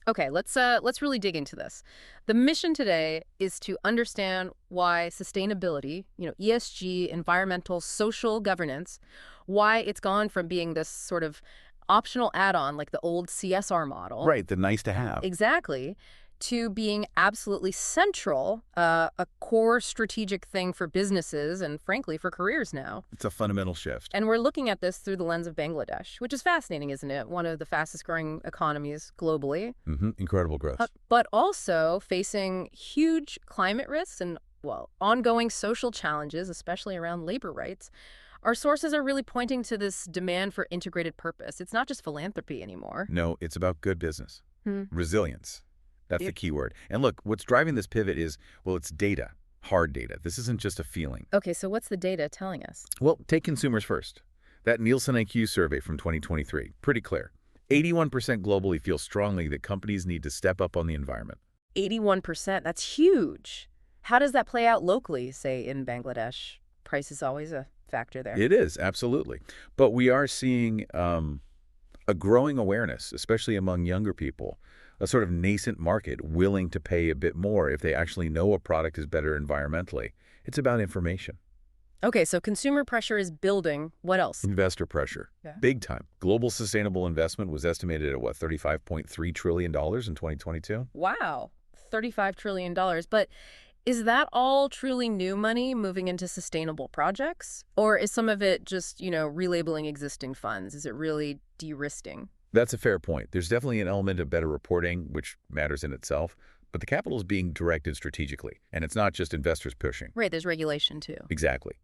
Okay, let's really dig into this. The mission today is to understand why sustainability, ESG, environmental, social governance, why it's gone from being this sort of optional add-on like the old CSR model, Right, the nice to have. exactly, to being absolutely central, a core strategic thing for businesses and frankly for careers now. It's a fundamental shift. And we're looking at this through the lens of Bangladesh, which is fascinating, isn't it? One of the fastest growing economies globally, Incredible growth. but also facing huge climate risks and, well, ongoing social challenges, especially around labor rights. Our sources are really pointing to this demand for integrated purpose. It's not just philanthropy anymore. No, it's about good business. Resilience. That's the Yep. key word. And look, what's driving this pivot is, well, it's data, hard data. This isn't just a feeling. Okay, so what's the data telling us? Well, take consumers first. That Nielsen IQ survey from 2023, pretty clear. 81% globally feel strongly that companies need to step up on the environment. 81%, that's huge. How does that play out locally, say in Bangladesh? Price is always a factor there. It is, absolutely. But we are seeing a growing awareness, especially among younger people, a sort of nascent market willing to pay a bit more if they actually know a product is better environmentally. It's about information. Okay, so consumer pressure is building. What else? Investor pressure. Yeah. Big time. Global sustainable investment was estimated at, what, $35.3 trillion in 2022? Wow, $35 trillion. But is that all truly new money moving into sustainable projects? Or is some of it just, relabeling existing funds? Is it really de-risking? That's a fair point. There's definitely an element of better reporting, which matters in itself, but the capital is being directed strategically, and it's not just investors pushing. Right, there's regulation too. Exactly.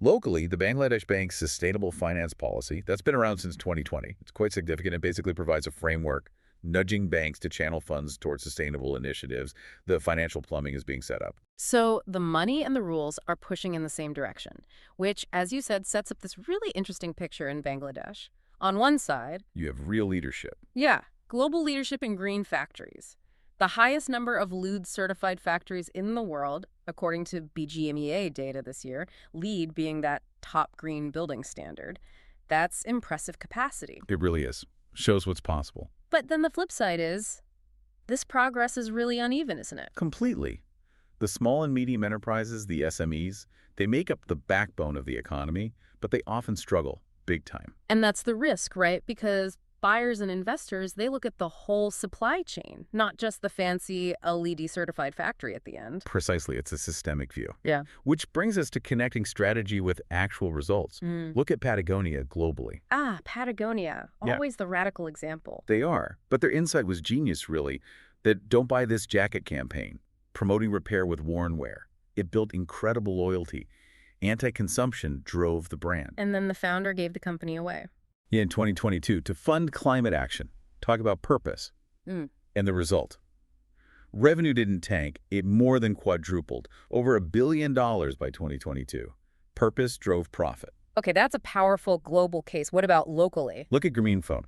Locally, the Bangladesh Bank's sustainable finance policy, that's been around since 2020. It's quite significant. It basically provides a framework nudging banks to channel funds towards sustainable initiatives. The financial plumbing is being set up. So the money and the rules are pushing in the same direction, which, as you said, sets up this really interesting picture in Bangladesh. On one side, You have real leadership. yeah, global leadership in green factories. The highest number of LEED-certified factories in the world, according to BGMEA data this year, LEED being that top green building standard. That's impressive capacity. It really is. Shows what's possible. But then the flip side is, this progress is really uneven, isn't it? Completely. The small and medium enterprises, the SMEs, they make up the backbone of the economy, but they often struggle big time. And that's the risk, right? Because buyers and investors, they look at the whole supply chain, not just the fancy LED-certified factory at the end. Precisely, it's a systemic view. Yeah. Which brings us to connecting strategy with actual results. Look at Patagonia globally. Ah, Patagonia. Yeah. Always the radical example. They are, but their insight was genius, really. That "Don't Buy This Jacket" campaign, promoting repair with worn wear. It built incredible loyalty. Anti-consumption drove the brand. And then the founder gave the company away. Yeah, in 2022, to fund climate action. Talk about purpose. Mm. And the result. Revenue didn't tank. It more than quadrupled. Over $1 billion by 2022. Purpose drove profit. Okay, that's a powerful global case. What about locally? Look at Greenphone.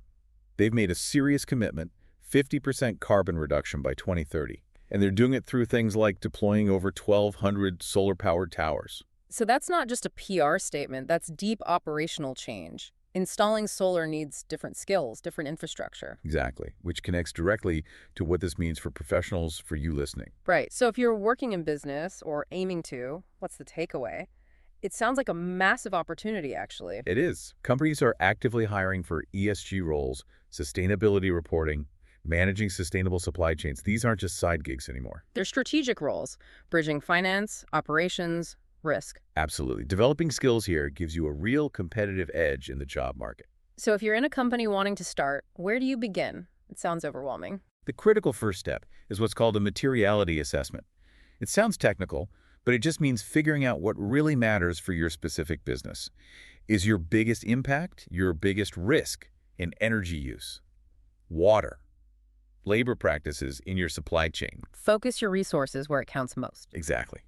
They've made a serious commitment, 50% carbon reduction by 2030. And they're doing it through things like deploying over 1,200 solar-powered towers. So that's not just a PR statement. That's deep operational change. Installing solar needs different skills, different infrastructure. Exactly, which connects directly to what this means for professionals, for you listening. Right. So if you're working in business or aiming to, what's the takeaway? It sounds like a massive opportunity, actually. It is. Companies are actively hiring for ESG roles, sustainability reporting, managing sustainable supply chains. These aren't just side gigs anymore. They're strategic roles, bridging finance, operations, risk. Absolutely. Developing skills here gives you a real competitive edge in the job market. So if you're in a company wanting to start, where do you begin? It sounds overwhelming. The critical first step is what's called a materiality assessment. It sounds technical, but it just means figuring out what really matters for your specific business. Is your biggest impact your biggest risk in energy use, water, labor practices in your supply chain? Focus your resources where it counts most. Exactly.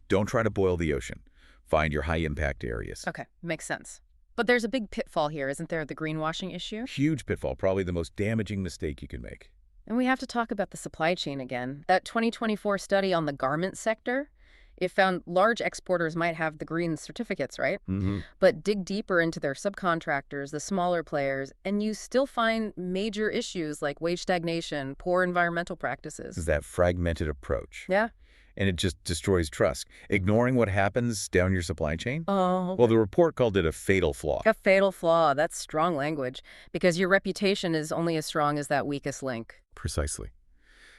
Don't try to boil the ocean. Find your high-impact areas. Okay, makes sense. But there's a big pitfall here, isn't there? The greenwashing issue? Huge pitfall, probably the most damaging mistake you can make. And we have to talk about the supply chain again. That 2024 study on the garment sector, It found large exporters might have the green certificates, right? Mm-hmm. But dig deeper into their subcontractors, the smaller players, and you still find major issues like wage stagnation, poor environmental Is practices. that fragmented approach. Yeah. And it just destroys trust. Ignoring what happens down your supply chain? Oh, Well, the report called it a fatal flaw. a fatal flaw. That's strong language because your reputation is only as strong as that weakest link. Precisely.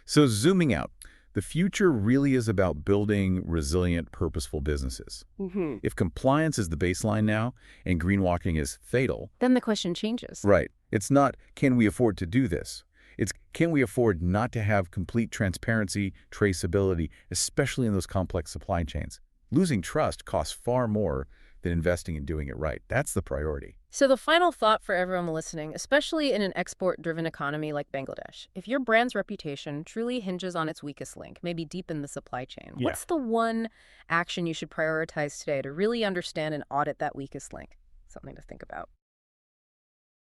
So zooming out, the future really is about building resilient, purposeful businesses. Mm-hmm. If compliance is the baseline now and greenwashing is fatal, Then the question changes. right, it's not, can we afford to do this? It's, can we afford not to have complete transparency, traceability, especially in those complex supply chains? Losing trust costs far more than investing in doing it right. That's the priority. So the final thought for everyone listening, especially in an export-driven economy like Bangladesh, if your brand's reputation truly hinges on its weakest link, maybe deep in the supply chain, Yeah. what's the one action you should prioritize today to really understand and audit that weakest link? Something to think about.